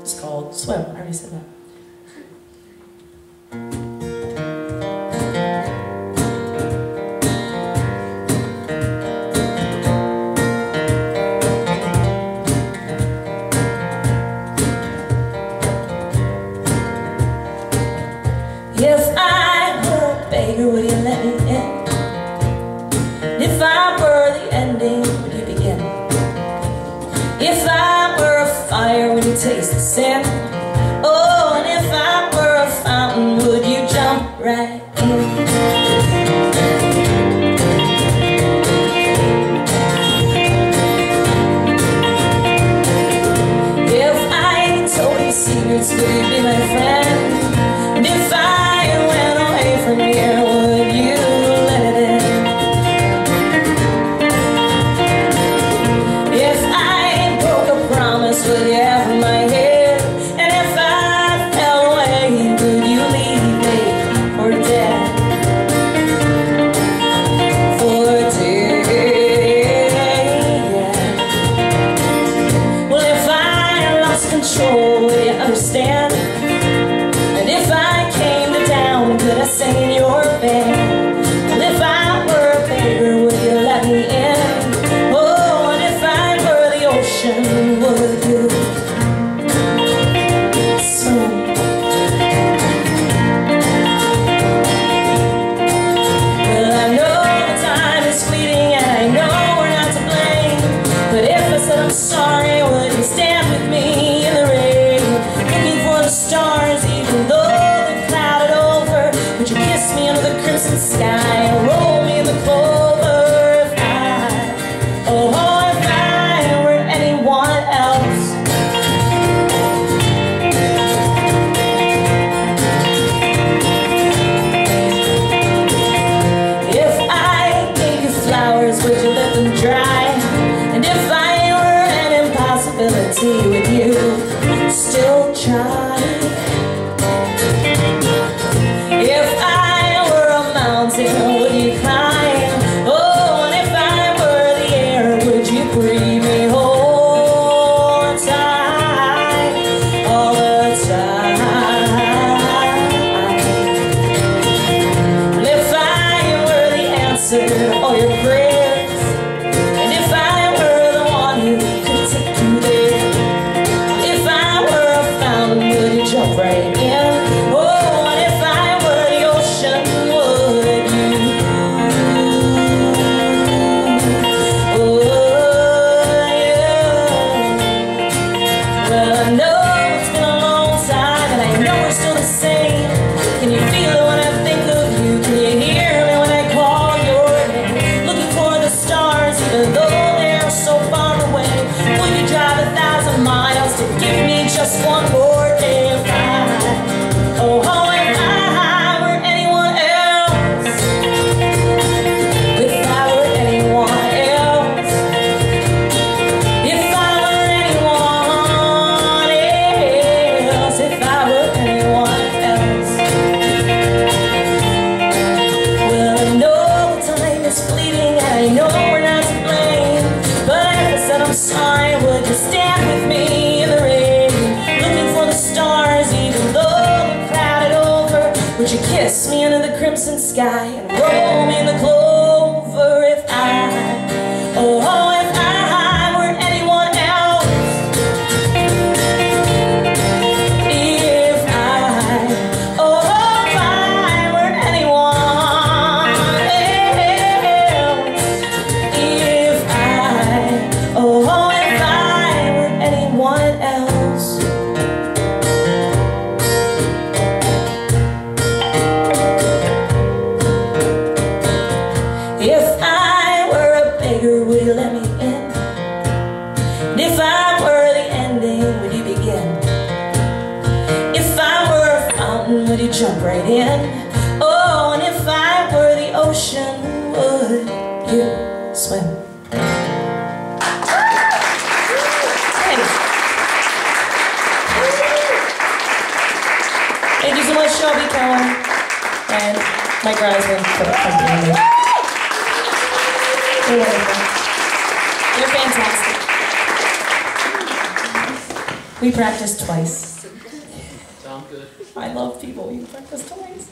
It's called Swim. I already said that. If I were a beggar, would you let me in? If I were the ending, would you begin? If I were a fire, would you taste the sin? Oh, and if I were a fountain, would you jump right in? If I told you secrets, would you be my friend? And if I went away from here, would you let it in? If I broke a promise, would you have my head? And if I fell away, would you leave me for dead? For dead, yeah. Well, if I lost control, would you understand? Could I sing in your band? Well, if I were a beggar, would you let me in? Oh, and if I were the ocean, would you swim? Well, I know the time is fleeting and I know we're not to blame, but if I said I'm sorry, would you stand with me in the rain, looking for the stars even though kiss me under the crimson sky and roll me in the clover? If I were anyone else. If I gave you flowers, would you let them dry? And if I were an impossibility, would you still try? If I were a mountain, would you climb? Oh, and if I were the air, would you breathe me all the time? All the time. And if I were the answer to all your prayers, and if I were the one who could take you there, if I were a fountain, would you jump right in? Just one more day if I were anyone else. If I were anyone else. If I were anyone else. If I were anyone else. Well, I know the time is fleeting and I know we're not to blame, but if I said I'm sorry, would you stand with me in the rain? Stars, even though they're clouded over, would you kiss me under the crimson sky and roll me in the clover? If I were anyone else. If I were anyone else. If I were anyone else. If I were a beggar, would you let me in? And if I were the ending, would you begin? If I were a fountain, would you jump right in? Oh, and if I were the ocean, would you swim? Thank you so much, Shelby Keller and Mike Reisman for accompanying me. You're wonderful. You're fantastic. We practiced twice. Sound good. I love people. We practiced twice.